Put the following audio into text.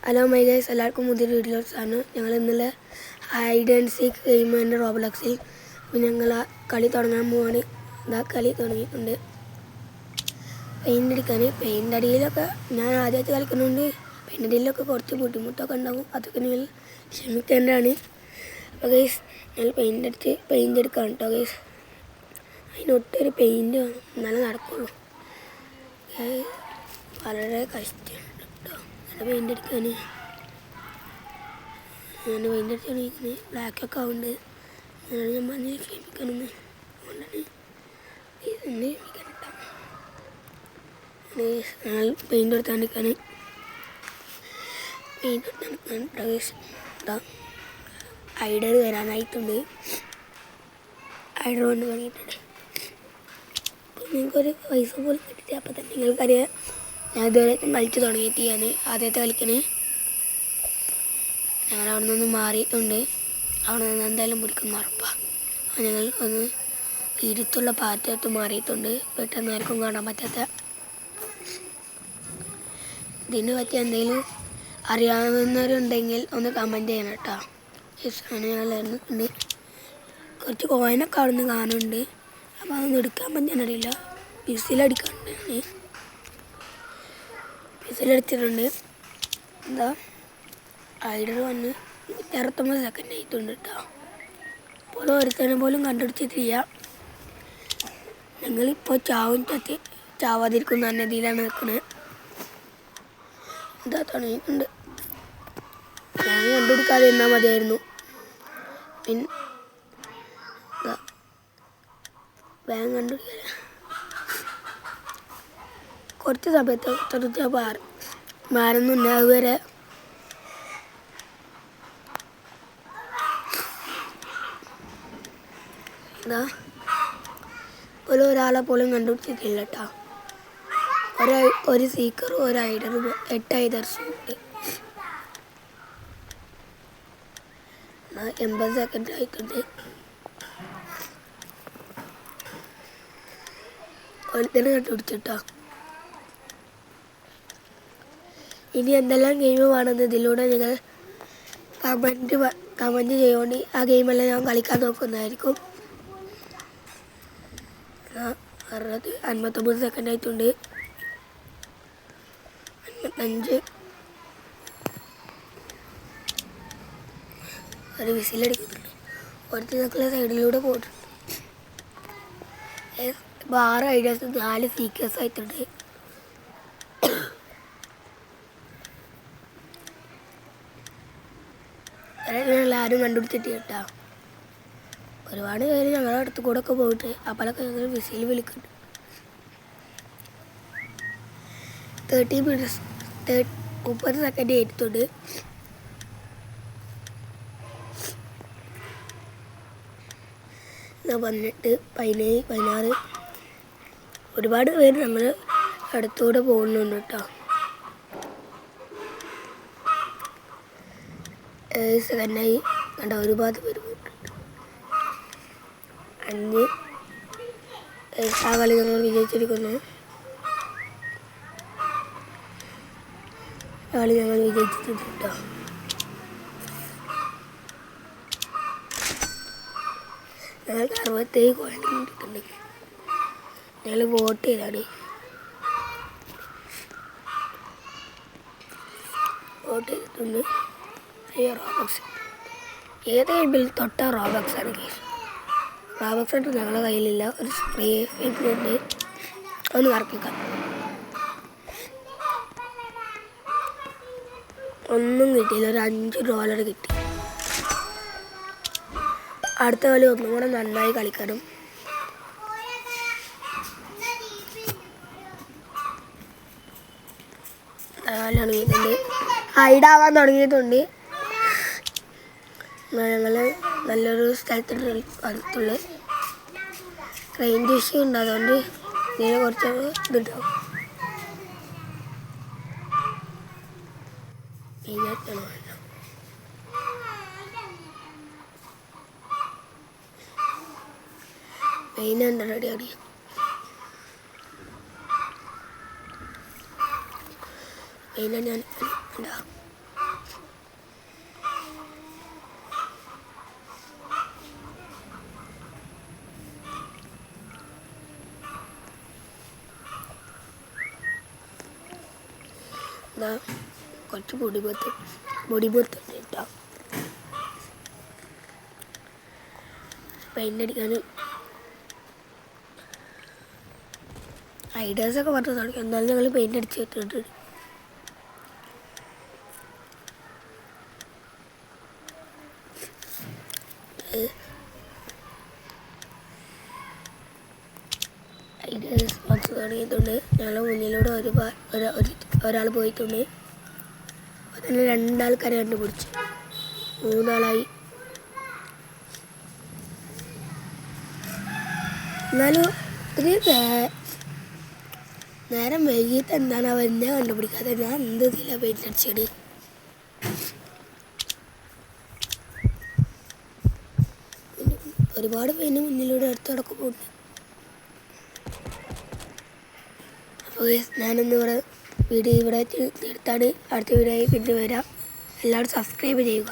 Hello my guys, എല്ലാവർക്കും പുതിയൊരു വീഡിയോസാണ്. ഞങ്ങൾ ഇന്നലെ ഹൈഡ് ആൻഡ് സീക്ക് ഗെയിമിൻ്റെ റോബ്ലോക്സിൽ അപ്പോൾ ഞങ്ങൾ ആ കളി തുടങ്ങാൻ പോവാണ്. ഇതാ കളി തുടങ്ങിയിട്ടുണ്ട്. പെയിൻ്റ് അടിക്കാൻ പെയിൻ്റ് അടിയിലൊക്കെ ഞാൻ ആദ്യമായിട്ട് കളിക്കുന്നുണ്ട്. പെയിൻ്റ് അടിയിലൊക്കെ കുറച്ച് ബുദ്ധിമുട്ടൊക്കെ ഉണ്ടാവും. അതൊക്കെ നിങ്ങൾ ക്ഷമിക്കേണ്ടതാണ്. അപ്പോൾ ഗൈസ് ഞങ്ങൾ പെയിൻ്റ് എടുക്കാം കേട്ടോ ഗൈസ്. അതിനൊട്ടൊരു പെയിൻറ്റ് വേണം, എന്നാലും നടക്കുള്ളൂ. വളരെ കഷ്ടമാണ് കേട്ടോ പെയിൻ്റ് എടുക്കാൻ. ഞാൻ പെയിൻ്റ് അടിച്ചാണ് ബ്ലാക്കൊക്കെ ആവുന്നുണ്ട്. ഞാൻ പറഞ്ഞ് ക്ഷമിക്കണമെന്ന് അതുകൊണ്ടാണ് ഇന്ന് ക്ഷമിക്കാൻ ഞങ്ങൾ പെയിൻ്റ് എടുത്താൽ നിൽക്കാൻ ഐഡർ വരാനായിട്ടുണ്ട്. ഐഡർ കൊണ്ട് തുടങ്ങിയിട്ടുണ്ട്. അപ്പോൾ നിങ്ങൾക്കൊരു പൈസ പോലും കിട്ടിയിട്ട് അപ്പോൾ തന്നെ നിങ്ങൾക്കറിയാം ഞാൻ ഇതുവരെ കളിച്ച് തുടങ്ങിയിട്ട് ഞാൻ ആദ്യത്തെ കളിക്കണേ. ഞങ്ങൾ അവിടെ നിന്ന് മാറിയിട്ടുണ്ട്. അവിടെ നിന്ന് എന്തായാലും പിടിക്കുന്ന ഉറപ്പാണ്. അപ്പോൾ ഞങ്ങൾ ഒന്ന് ഇരുത്തുള്ള പാറ്റത്ത് മാറിയിട്ടുണ്ട്. പെട്ടെന്ന് ആർക്കും കാണാൻ പറ്റാത്ത. ഇതിനെ പറ്റി എന്തെങ്കിലും അറിയാവുന്നവരുണ്ടെങ്കിൽ ഒന്ന് കമൻറ്റ് ചെയ്യണം കേട്ടോ. അങ്ങനെ ഞങ്ങൾ ഉണ്ട് കുറച്ച് കോയിനൊക്കെ അവിടെ നിന്ന് കാണുന്നുണ്ട്. അപ്പോൾ അതൊന്നും എടുക്കാൻ പറ്റാനറിയില്ല. പിസിലടിക്കാനുണ്ട്. പിസിലടിച്ചിട്ടുണ്ട്. എന്താ ഐഡർ വന്ന് 169 സെക്കൻഡ് ആയിട്ടുണ്ട് കേട്ടോ. അപ്പോൾ ഒരുത്തനെ പോലും കണ്ടുപിടിച്ചിട്ടില്ല. ഞങ്ങളിപ്പോൾ ചാവാതിരിക്കുന്ന നദിയിലാണ് നിൽക്കുന്നത്. എന്താ തുടങ്ങിയിട്ടുണ്ട്. ഞാൻ കണ്ടുപിടിക്കാതെ എന്നാൽ മതിയായിരുന്നു. പിന്നെ വേഗം കണ്ടുപിടിക്കാൻ കുറച്ച് സമയത്ത് തുടർച്ച മാറുന്നുണ്ട്. അതുവരെ ഒരാളെ പോലും കണ്ടുപിടിച്ചിട്ടില്ല കേട്ടോ. ഒരു സീക്കറും ഒരു ഐഡറും 8 ഐഡർസും ഉണ്ട്. 80 സെക്കൻഡ് ആയിട്ടുണ്ട്. ഒരുത്തന്നെ കണ്ടുപിടിച്ചിട്ടോ. ഇനി എന്തെല്ലാം ഗെയിം വേണമെന്ന് ഇതിലൂടെ നിങ്ങൾ കമൻറ്റ് ചെയ്യുകൊണ്ട് ആ ഗെയിമെല്ലാം ഞാൻ കളിക്കാൻ നോക്കുന്നതായിരിക്കും. 59 സെക്കൻഡ് ആയിട്ടുണ്ട്. 55. ഒരു വിസിലടിക്കുന്നുണ്ട്. ഒരുത്തനൊക്കെ സൈഡിലൂടെ പോയിട്ടുണ്ട്. 6 ഐഡിയാസ് 4 സീക്കേഴ്സ് ആയിട്ടുണ്ട്. എല്ലാവരും കണ്ടുപിടിച്ചിട്ട് കേട്ടോ. ഒരുപാട് പേര് ഞങ്ങളുടെ അടുത്ത് കൂടെ ഒക്കെ പോയിട്ട് അപ്പോഴൊക്കെ ഞങ്ങൾ വിസിൽ വിളിക്കുന്നുണ്ട്. 30 മിനിറ്റ്സ് 30 സെക്കൻഡ് ആയിട്ടുണ്ട്. ഞാൻ 18, 17, 16 ഒരുപാട് പേര് ഞങ്ങൾ അടുത്തൂടെ പോകുന്നുണ്ട് കേട്ടോ. 7 സെക്കൻഡായി കണ്ട ഒരുപാട് പേര് പോയിട്ടുണ്ട്. 5 ആ കളി ഞങ്ങൾ വിജയിച്ചിരിക്കുന്നു. കളി ഞങ്ങൾ വിജയിച്ചിട്ടുണ്ട് കേട്ടോ. ഞങ്ങൾക്ക് 67 കോയിൻ കിട്ടിയിട്ടുണ്ട്. ഞങ്ങൾ വോട്ട് ചെയ്താണ്. വോട്ട് ചെയ്തിട്ടുണ്ട്. റോബക്സ് ഏത് ഗെയിമിൽ തൊട്ട റോബക്സാണ് കേസ്. റോബക്സ് ആയിട്ട് ഞങ്ങളുടെ കയ്യിലില്ല. ഒരു സ്പ്രേ ഉണ്ട്, ഒന്ന് കറക്കിക്കാം. ഒന്നും കിട്ടിയില്ല. ഒരു $5 കിട്ടി. അടുത്ത കളി ഒന്നും കൂടെ നന്നായി കളിക്കണം. തുടങ്ങിയിട്ടുണ്ട്. ഹൈഡാവാൻ തുടങ്ങിയിട്ടുണ്ട്. ഞങ്ങൾ നല്ലൊരു അടുത്തുള്ള റേഞ്ച് ഇഷ്യൂ ഉണ്ട്. അതുകൊണ്ട് ഇതിന് കുറച്ച് ഇതുണ്ടാവും. മെയിൻ റെഡിയാണ്. മെയിനാണ് ഞാൻ ഉണ്ടാവും. എന്താ കുറച്ച് പൊടിപൊത്ത് കേട്ടോ. പെയിൻ്റ് അടിക്കാൻ ഐഡിയാസൊക്കെ പറഞ്ഞു തുടങ്ങി. എന്നാലും ഞങ്ങൾ പെയിൻ്റ് അടിച്ച് വെച്ചിട്ടുണ്ട്. ഐഡിയാസ് വന്നു തുടങ്ങിയിട്ടുണ്ട്. ഞങ്ങളുടെ മുന്നിലൂടെ ഒരാൾ പോയിട്ടുണ്ട്. അതിന് 2 ആൾക്കാരെ കണ്ടുപിടിച്ചു, 3 ആളായി. എന്നാലും ഒരു നേരം വൈകിട്ട് എന്താണ് അവൻ എന്നെ കണ്ടുപിടിക്കാതെ? ഞാൻ എന്ത് ഇതില്ല പെയിൻ്റ് അടിച്ചത്. ഒരുപാട് പെയിൻ്റ് മുന്നിലൂടെ എടുത്ത് നടക്കുന്നുണ്ട്. അപ്പോൾ ഞാനിന്നിവിടെ വീഡിയോ ഇവിടെ തീർത്താണ്. അടുത്ത വീഡിയോയിൽ പിന്നെ വരാം. എല്ലാവരും സബ്സ്ക്രൈബ് ചെയ്യുക.